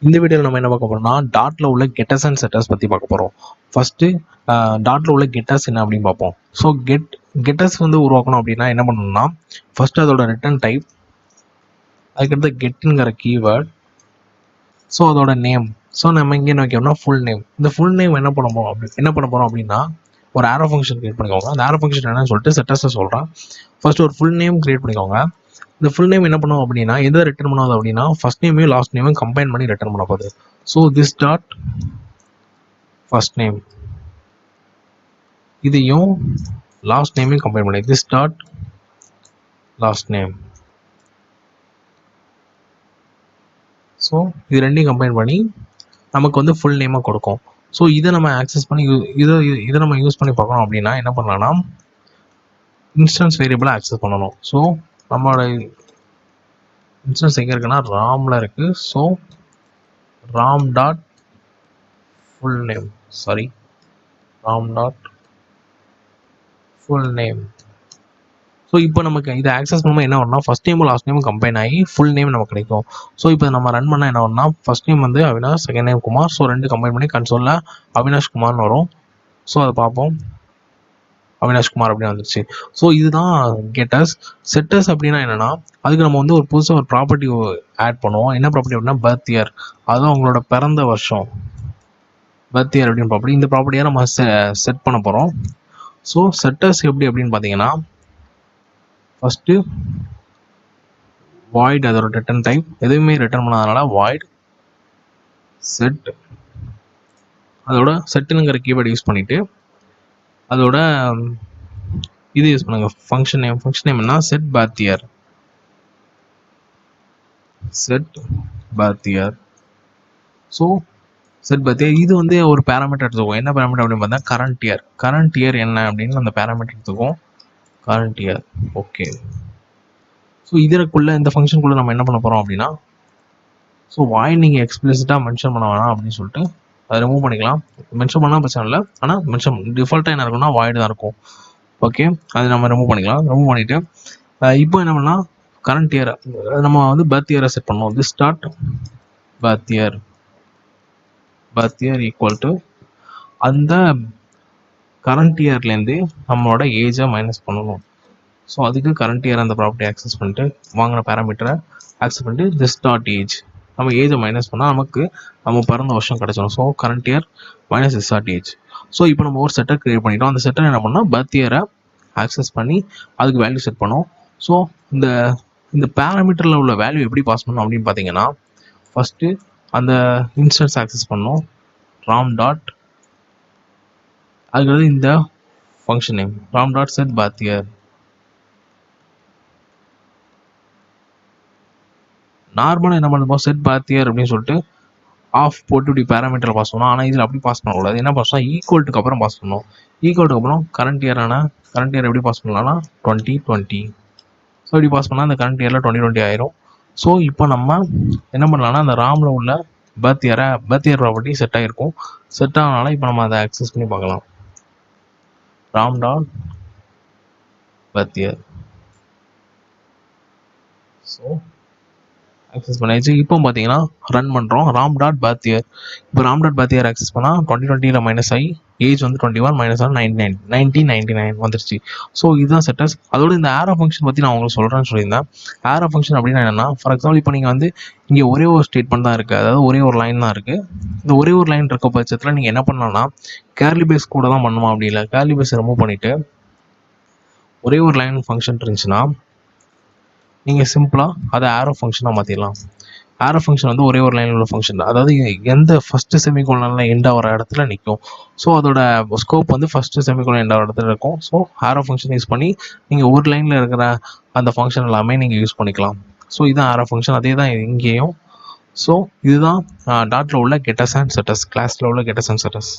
இந்த வீடியோவில் நம்ம என்ன பார்க்க போறோம்னா டாட்ல உள்ள கெட்டர்ஸ் அண்ட் செட்டர்ஸ் பற்றி பார்க்க போகிறோம். ஃபர்ஸ்ட்டு டாட்ல உள்ள கெட்டர்ஸ் என்ன அப்படின்னு பார்ப்போம். ஸோ கெட்டர்ஸ் வந்து உருவாக்கணும் அப்படின்னா என்ன பண்ணணும்னா ஃபர்ஸ்ட் அதோட ரிட்டர்ன் டைப், அதுக்கடுத்து கெட்டுங்கிற கீவேர்ட், ஸோ அதோட நேம். ஸோ நம்ம இங்கே என்ன வைக்கணும்னா ஃபுல் நேம். இந்த ஃபுல் நேம் என்ன பண்ண போகிறோம் அப்படின்னா ஒரு ஆரோ ஃபங்க்ஷன் கிரியேட் பண்ணிக்கோங்க. அந்த ஆரோ ஃபங்க்ஷன் என்னன்னு சொல்லிட்டு செட்டர்ஸை சொல்கிறேன். ஃபர்ஸ்ட் ஒரு ஃபுல் நேம் கிரியேட் பண்ணிக்கோங்க. இந்த ஃபுல் நேம் என்ன பண்ணுவோம் அப்படின்னா எதை ரிட்டர்ன் பண்ணாது அப்படின்னா ஃபர்ஸ்ட் நேமையும் லாஸ்ட் நேமையும் கம்பைன் பண்ணி ரிட்டர்ன் பண்ண போகுது. So this dot first name, இதையும் லாஸ்ட் நேமையும் கம்பைன் பண்ணி this dot last name. So இது ரெண்டையும் கம்பைன் பண்ணி நமக்கு வந்து ஃபுல் நேமாக கொடுக்கும். ஸோ இதை நம்ம ஆக்சஸ் பண்ணி இதை நம்ம யூஸ் பண்ணி பார்க்கணும் அப்படின்னா என்ன பண்ணலாம்னா இன்ஸ்டன்ஸ் வேரியபிளை ஆக்சஸ் பண்ணணும். ஸோ நம்மளோட இன்ஸ்டன்ஸ் எங்கே இருக்குன்னா ராமில் இருக்குது. So ram dot full name, ram dot full name. So இப்போ நமக்கு இதை ஆக்சஸ் பண்ணும்போது என்ன வரும்னா ஃபர்ஸ்ட் நேமும் லாஸ்ட் நேமும் கம்பைன் ஆகி ஃபுல் நேம் நமக்கு கிடைக்கும். ஸோ இப்போ நம்ம ரன் பண்ணால் என்ன வரும்னா ஃபர்ஸ்ட் நேம் வந்து Avinash, second name Kumar. So ரெண்டு கம்பைன் பண்ணி கன்சோலில் அவினாஷ் குமார்னு வரும். ஸோ அதை பார்ப்போம், அவினாஷ் குமார் அப்படின்னு வந்துருச்சு. ஸோ இதுதான் கெட்டர்ஸ். செட்டர்ஸ் அப்படின்னா என்னன்னா அதுக்கு நம்ம வந்து ஒரு புதுசாக ஒரு ப்ராப்பர்ட்டி ஆட் பண்ணுவோம். என்ன ப்ராப்பர்ட்டி அப்படின்னா பர்த் இயர், அதுவும் அவங்களோட பிறந்த வருஷம், பர்த் இயர் அப்படின்னு ப்ராப்பர்ட்டி. இந்த ப்ராப்பர்ட்டியை நம்ம செட் பண்ண போகிறோம். ஸோ செட்டர்ஸ் எப்படி அப்படின்னு பார்த்தீங்கன்னா ஃபர்ஸ்ட்டு வாய்ட், அதோட ரிட்டர்ன் டைப் எதுவுமே ரிட்டர்ன் பண்ணாதனால வாய்ட் செட், அதோட செட்டுங்கிற கீவேர்டு யூஸ் பண்ணிட்டு அதோட இது யூஸ் பண்ணுங்க ஃபங்க்ஷன் நேம். ஃபங்க்ஷன் நேம் என்ன set birth year, set birth year. So set birth year இது வந்து ஒரு பேராமீட்டர் எடுத்துக்கும். என்ன பேராமீட்டர் அப்படின்னு பார்த்தா கரண்ட் இயர். கரண்ட் இயர் என்ன அப்படின்னு அந்த பேராமீட்டர் எடுத்துக்கும், கரண்ட் இயர். ஓகே. ஸோ இதற்குள்ள இந்த ஃபங்க்ஷனுக்குள்ளே நம்ம என்ன பண்ண போகிறோம் அப்படின்னா ஸோ வாய்ட் நீங்கள் எக்ஸ்பிளிசிட்டாக மென்ஷன் பண்ண வேணாம் அப்படின்னு சொல்லிட்டு அதை ரிமூவ் பண்ணிக்கலாம். மென்ஷன் பண்ணால் பிரச்சனை இல்லை, ஆனால் மென்ஷன் டிஃபால்ட்டாக என்ன இருக்குன்னா வாய்டு தான் இருக்கும். ஓகே, அது நம்ம ரிமூவ் பண்ணிக்கலாம். ரிமூவ் பண்ணிவிட்டு இப்போ என்ன பண்ணலாம் கரண்ட் இயரை நம்ம வந்து பர்த் இயரை செட் பண்ணோம். This start birth year, birth year equal to அந்த கரண்ட் இயர்லேருந்து நம்மளோட ஏஜை மைனஸ் பண்ணணும். ஸோ அதுக்கு கரண்ட் இயர் அந்த ப்ராப்பர்ட்டி ஆக்சஸ் பண்ணிட்டு வாங்கின பேராமீட்டரை ஆக்சஸ் பண்ணிட்டு திஸ் டாட் ஏஜ், நம்ம ஏஜை மைனஸ் பண்ணால் நமக்கு நம்ம பிறந்த வருஷம் கிடச்சிடும். So current year minus this dot age. So இப்போ நம்ம ஒரு செட்டர் கிரியேட் பண்ணிட்டோம். அந்த செட்டர் என்ன பண்ணால் பர்த் இயரை ஆக்சஸ் பண்ணி அதுக்கு வேல்யூ செட் பண்ணோம். ஸோ இந்த பேராமீட்டரில் உள்ள வேல்யூ எப்படி பாஸ் பண்ணணும் அப்படின்னு பார்த்தீங்கன்னா ஃபஸ்ட்டு அந்த இன்ஸ்டன்ஸ் ஆக்சஸ் பண்ணோம் ராம் டாட், அதுக்கு இந்த function name Ram dot set birth year. நார்மலாக என்ன பண்ணுவோம் செட் பர்த் இயர் அப்படின்னு சொல்லிட்டு ஆஃப் போட்டு இப்படி பேராமீட்டர் பாஸ் பண்ணணும். ஆனால் இதில் அப்படி பாஸ் பண்ணக்கூடாது. என்ன பாஸ் பண்ணால் ஈக்குவல்ட்டுக்கு அப்புறம் பாஸ் பண்ணணும். ஈக்குவல்ட்டுக்கு அப்புறம் கரண்ட் இயர் எப்படி பாஸ் பண்ணலாம்னா 2020. ஸோ இப்படி பாஸ் பண்ணால் அந்த கரண்ட் இயரில் 2020 ஆயிரும். ஸோ இப்போ நம்ம என்ன பண்ணலாம்னா அந்த ராமில் உள்ள பர்த் இயர் ப்ராப்பர்ட்டி செட் ஆகிருக்கும். செட் ஆனனால இப்போ நம்ம அதை ஆக்சஸ் பண்ணி பார்க்கலாம். Ram dot birth year. So access பண்ணியாச்சு. இப்போ பார்த்தீங்கன்னா ரன் பண்ணுறோம் ராம் டாட் பர்த் இயர். இப்போ Ram dot birth year access பண்ணால் 2020 மைனஸ் ஆகி ஏஜ் வந்து 21 மைனஸ் ஆகி 1999 வந்துருச்சு. ஸோ இதுதான் செட்டர்ஸ். அதோட இந்த ஆரோ ஃபங்க்ஷன் பற்றி நான் உங்களுக்கு சொல்கிறேன்னு சொல்லியிருந்தேன். ஆரோ ஃபங்க்ஷன் அப்படின்னா என்னென்னா ஃபார் எக்ஸாம்பிள் இப்போ நீங்கள் வந்து இங்கே ஒரே ஒரு ஸ்டேட்மெண்ட் தான் இருக்குது, அதாவது ஒரே ஒரு லைன் தான் இருக்குது. இந்த ஒரே ஒரு லைன் இருக்க பட்சத்தில் நீங்கள் என்ன பண்ணலாம்னா கேர்லி பேஸ் கூட தான் பண்ணுமா, அப்படி இல்லை கேர்லி பேஸ் ரிமூவ் பண்ணிவிட்டு ஒரே ஒரு லைன் ஃபங்க்ஷன் இருந்துச்சுன்னா நீங்கள் சிம்பிளாக அதை ஆரோ ஃபங்க்ஷனாக மாற்றிடலாம். ஆரோ ஃபங்க்ஷன் வந்து ஒரே ஒரு லைனில் உள்ள ஃபங்க்ஷன், அதாவது எந்த ஃபஸ்ட்டு செமிகோலனில் எண்ட் ஆகிற இடத்துல நிற்கும். ஸோ அதோட ஸ்கோப் வந்து ஃபஸ்ட்டு செமிகோலன் எண்ட் ஆகிற இடத்துல இருக்கும். ஸோ ஆரோ ஃபங்க்ஷன் யூஸ் பண்ணி நீங்கள் ஒரு லைனில் இருக்கிற அந்த ஃபங்க்ஷன் எல்லாமே நீங்கள் யூஸ் பண்ணிக்கலாம். ஸோ இதுதான் ஆரோ ஃபங்க்ஷன், அதே தான் இங்கேயும். ஸோ இதுதான் டாட்டில் உள்ள கெட்டர்ஸ் அண்ட் செட்டர்ஸ், கிளாஸில் உள்ள கெட்டர்ஸ் அண்ட் செட்டர்ஸ்.